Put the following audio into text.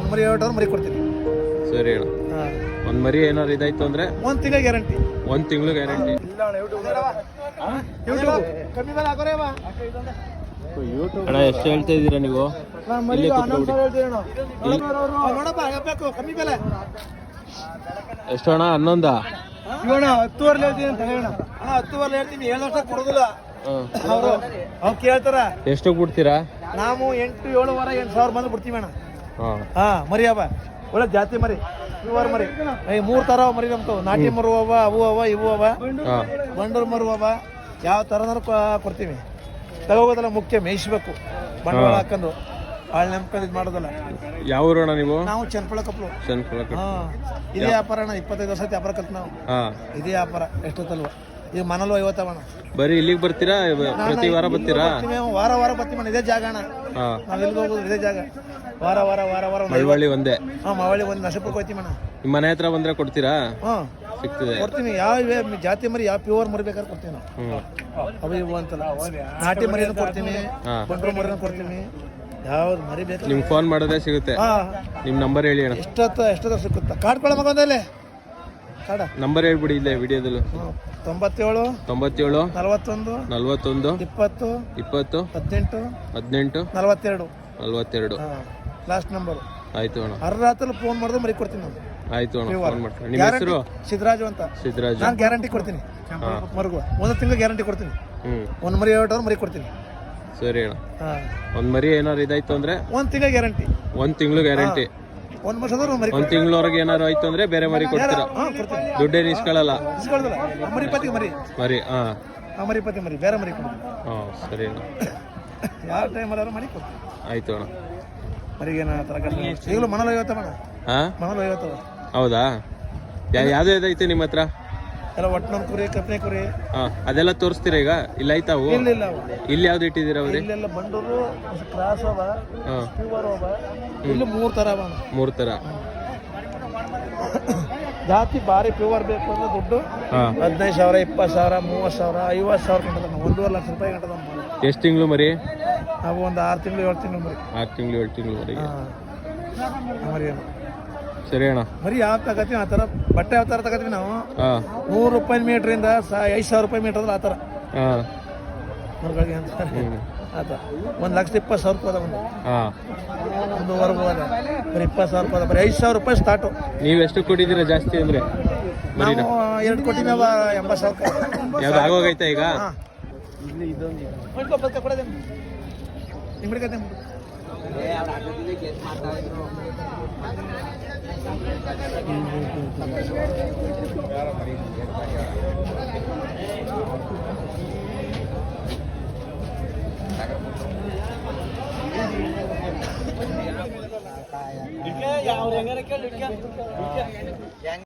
ಒಂದು ಮರಿ ಹೇಳ್ಬಿಟ್ಟು ಮರಿ ಕೊಡ್ತೀನಿ. ಸರಿ ಅಣ್ಣ. ಹಾಂ, ಒಂದು ಮರಿ ಏನಾರು ಇದಾಯ್ತು ಅಂದರೆ 1 ತಿಂಗಳ ಗ್ಯಾರಂಟಿ. 1 ತಿಂಗಳು ಗ್ಯಾರಂಟಿ. ಇಲ್ಲ ಅಣ್ಣ, ಯೂಟ್ಯೂಬ್ ಕಮ್ಮಿ ಬೆಲೆ ಹಾಕೋರೇ ಬಾ. ಅಣ್ಣ ಎಷ್ಟು ಹೇಳ್ತಾ ಇದ್ದೀರಾ ನೀವು? ಇಲ್ಲಿ ಕೂತ್ಕೊಬಿಡಿ. ನೋಡಪ್ಪ ಹಾಕಬೇಕು ಕಮ್ಮಿ ಬೆಲೆ. ಎಷ್ಟು ಅಣ್ಣ? 11? ಇವಣ್ಣ 10 ಹೇಳ್ತೀನಿ ಅಂತ ಹೇಳೋಣ. ಅಣ್ಣ 10 ಹೇಳ್ತೀನಿ, 7 ವರ್ಷ ಕೊಡೋದಿಲ್ಲ ಅವರು. ಅವ್ರು ಕೇಳ್ತಾರ ಎಷ್ಟು ಬಿಡ್ತೀರಾ? ನಾವು 8, 7 ವಾರ 8,000 ಬಂದು ಬಿಡ್ತೀವಿ ಅಣ್ಣ. ಹಾಂ ಹಾಂ, ಮರಿ ಅವ ಒಳ್ಳೆ ಜಾತಿ ಮರಿ, ಪ್ಯೂರ್ ಮರಿ. 3 ಥರ ಮರಿ ನಮ್ತಾವ. ನಾಟಿ ಮರು ಅವ, ಅವು ಅವ, ಇವು ಅವ, ಹಾಂ ಬಂಡೂರು ಮರು ಅವ. ಯಾವ ಥರನಾರು ಕೊಡ್ತೀವಿ. ತಗೋಬೋದಲ್ಲ, ಮುಖ್ಯ ಮೇಯಿಸ್ಬೇಕು. ಬಂಡವಾಳ ಹಾಕೊಂಡು ಹಾಳು ನೆಮ್ಕೊಂಡು ಇದು ಮಾಡೋದಲ್ಲ. ಯಾವ ಊರಣ್ಣ ನೀವು? ನಾವು ಚನ್ನಪಳ ಕಪ್ಲು. ಹಾಂ, ಇದೇ ವ್ಯಾಪಾರ ಅಣ್ಣ. 25 ವರ್ಷ ವ್ಯಾಪಾರ ಕಲ್ತು ನಾವು. ಹಾಂ, ಇದೇ ವ್ಯಾಪಾರ ಎಷ್ಟೊತ್ತಲ್ವ. ಈಗ ಮನಲ್ವ 50 ಅಣ್ಣ. ಬರೀ ಇಲ್ಲಿಗೆ ಬರ್ತೀರಾ? ಪ್ರತಿ ವಾರ ಬರ್ತೀರಾ? ವಾರ ವಾರ ಬರ್ತೀವಿ ಅಣ್ಣ. ಇದೇ ಜಾಗ ಅಣ್ಣ. ಹಾಂ, ನಾವು ಎಲ್ಲಿಗೆ ಹೋಗೋದು ಇದೇ ಜಾಗ. ವಾರ ವಾರ ವಾರ ವಾರ ಮಳವಳ್ಳಿ ಒಂದೇ. ಹಾಂ, ಮಾವಳ್ಳಿ ಒಂದು ನಶಪುರಕ್ಕೆ ಹೋಗ್ತೀವಿ ಅಣ್ಣ. ನಿಮ್ಮ ಮನೆ ಹತ್ರ ಬಂದರೆ ಕೊಡ್ತೀರಾ? ಹಾಂ, ಸಿಗ್ತದೆ. ಕೊಡ್ತೀನಿ. ಯಾವ ಜಾತಿ ಮರಿ, ಯಾವ ಪ್ಯೂರ್ ಮರಿ ಬೇಕಾದ್ರೆ ಕೊಡ್ತೀವಿ ನಾವು. ಹ್ಞೂ, ಅವು ಇವು ಅಂತಲ್ಲ. ನಾಟಿ ಮರಿನೂ ಕೊಡ್ತೀನಿ, ಹಾಂ. ಬಂಡೂರು ಮರಿನೂ ಕೊಡ್ತೀನಿ. ಯಾವ್ದು ಮರಿ ಬೇಕು ನಿಮ್ಗೆ ಫೋನ್ ಮಾಡಿದ್ರೆ ಸಿಗುತ್ತೆ. ಹಾಂ, ನಿಮ್ಮ ನಂಬರ್ ಹೇಳಿ ಅಣ್ಣ. ಎಷ್ಟೊತ್ತ ಸಿಕ್ಕುತ್ತಾ? ಕಾಡ್ಕೊಳ್ಳೋ ಮಗಂದಲ್ಲೇ ಕಾಡ. ನಂಬರ್ ಹೇಳ್ಬಿಡಿ ಇಲ್ಲೇ ವಿಡಿಯೋದಲ್ಲೂ. 97 97 41 41 20 20 18 18 42. 42. ಹಾಂ, ಲಾಸ್ಟ್ ನಂಬರು. ಆಯ್ತು ಅಣ್ಣ, ಅರ್ಧರಾತ್ರಲ್ಲಿ ಫೋನ್ ಮಾಡಿದ್ರೆ ಮರಿ ಕೊಡ್ತೀನಿ ನಾನು. ಆಯ್ತು ಅಣ್ಣ, ಫೋನ್ ಮಾಡ್ತೀನಿ. ನಿಮ್ಮ ಗ್ಯಾರಂಟಿ ಹೆಸರು? ಸಿದ್ದರಾಜು ಅಂತ. ಸಿದ್ದರಾಜು. ನಾನು ಗ್ಯಾರಂಟಿ ಕೊಡ್ತೀನಿ. ಮರಿಗೂ 1 ತಿಂಗಳು ಗ್ಯಾರಂಟಿ ಕೊಡ್ತೀನಿ. ಹ್ಞೂ, ಒಂದು ಮರಿ ಹೇಳ್ಬಿಟ್ಟು ಮರಿ ಕೊಡ್ತೀನಿ. ಸರಿ ಅಣ್ಣ. ಹಾಂ, ಒಂದು ಮರಿ ಏನಾರು ಇದಾಯ್ತು ಅಂದರೆ 1 ತಿಂಗಳು ಗ್ಯಾರಂಟಿ. 1 ತಿಂಗಳು ಗ್ಯಾರಂಟಿ. 1 ವರ್ಷದವ್ರು ಮರಿ 1 ತಿಂಗಳವರೆಗೆ ಏನಾರು ಆಯ್ತು ಅಂದರೆ ಬೇರೆ ಮರಿ ಕೊಡ್ತೀರಾ? ಹಾಂ, ಕೊಡ್ತೀನಿ. ದುಡ್ಡೇನು ಇಸ್ಕೊಳ್ಳಲ್ಲ? ಇಸ್ಕೊಳ್ದಲ್ಲ. ಮರಿ ಪತಿ ಮರಿ. ಮರಿ. ಹಾಂ ಮರಿ ಪತಿ ಮರಿ, ಬೇರೆ ಮರಿ ಕೊಡ್ತೀನಿ. ಹಾಂ, ಸರಿ ಅಣ್ಣ. ಯಾವ ಟೈಮಲ್ಲಾದ್ರೂ ಮರಿ ಕೊಡ್ತೀನಿ. ಆಯ್ತು ಅಣ್ಣ. ಮರಿಗೇನ ಥರ ಕಷ್ಟ. ಈಗಲೂ ಮನಲು 50 ಅಣ್ಣ. ಹಾಂ, ಮನಲು 50. ಹೌದಾ? ಯಾವ್ದು ಇದೈತೆ ನಿಮ್ಮ ಹತ್ರ? ಎಲ್ಲ ಒಟ್ಟಿನ ಕುರಿ, ಕಪ್ಪನೆ ಕುರಿ. ಹಾಂ, ಅದೆಲ್ಲ ತೋರಿಸ್ತೀರಾ ಈಗ? ಇಲ್ಲ ಆಯ್ತಾ ಅವು? ಇಲ್ಲ ಅವು. ಇಲ್ಲಿ ಯಾವ್ದು ಇಟ್ಟಿದ್ದೀರಾ ಅವ್ರಿ? ಇಲ್ಲೆಲ್ಲ ಬಂಡೂರು, ಕ್ರಾಸ್ ಅವ, ಹಾಂ, ಪ್ಯೂರ್ ಅವ. ಇಲ್ಲಿ 3 ಥರ ಅವ. 3 ಥರ. ಜಾತಿ ಭಾರಿ ಪ್ಯೂರ್ ಬೇಕು ಅಂದ್ರೆ ದುಡ್ಡು ಹಾಂ, 15,000, 20,000, 30,000, 50,000 ಗಂಟದ. 1.5 ಲಕ್ಷ ರೂಪಾಯಿ ಗಂಟದ. ಎಷ್ಟು ತಿಂಗಳು ಮರಿ? ನಾವು ಒಂದು 6 ತಿಂಗಳು 7 ತಿಂಗಳು ಮರಿ. 6 ತಿಂಗಳು 7 ತಿಂಗಳವರೆಗೆ. ಹಾಂ, ಮರಿ ಸರಿ ಅಣ್ಣ. ಮರಿ ಯಾವ ತಗೋತೀವಿ ಆ ಥರ. ಬಟ್ಟೆ ಯಾವ ಥರ ತಗೋತೀವಿ ನಾವು. ಹಾಂ, 100 ರೂಪಾಯಿ ಮೀಟ್ರಿಂದ 5,000 ರೂಪಾಯಿ ಮೀಟ್ರ್ ಅಂದ್ರೆ ಆ ಥರ ಹಾಂ, ಮರುಗಳಿಗೆ ಅಂತ ಆ ಥರ. 1,20,000 ರೂಪಾಯಿ ಅದ ಒಂದು. ಹಾಂ, ಒಂದುವರೆಗೂ ಅದ. ಬರೀ 20,000 ರೂಪಾಯಿ ಅದ. ಬರೀ 5,000 ರೂಪಾಯಿ ಸ್ಟಾರ್ಟು. ನೀವು ಎಷ್ಟು ಕೊಟ್ಟಿದ್ದೀರಾ ಜಾಸ್ತಿ ಅಂದರೆ ಮರಿನ? ನಾವು 2 ಕೋಟಿ ನಾವು 80,000. ಯಾವ್ದು ಆಗೋಗೈತಾ ಈಗ? ಹಾಂ, ಇಲ್ಲಿ ಇದೊಂದು ಕೊಡೋದೇ ನಿಂಬಡಿಕತೆ. ಯಾವ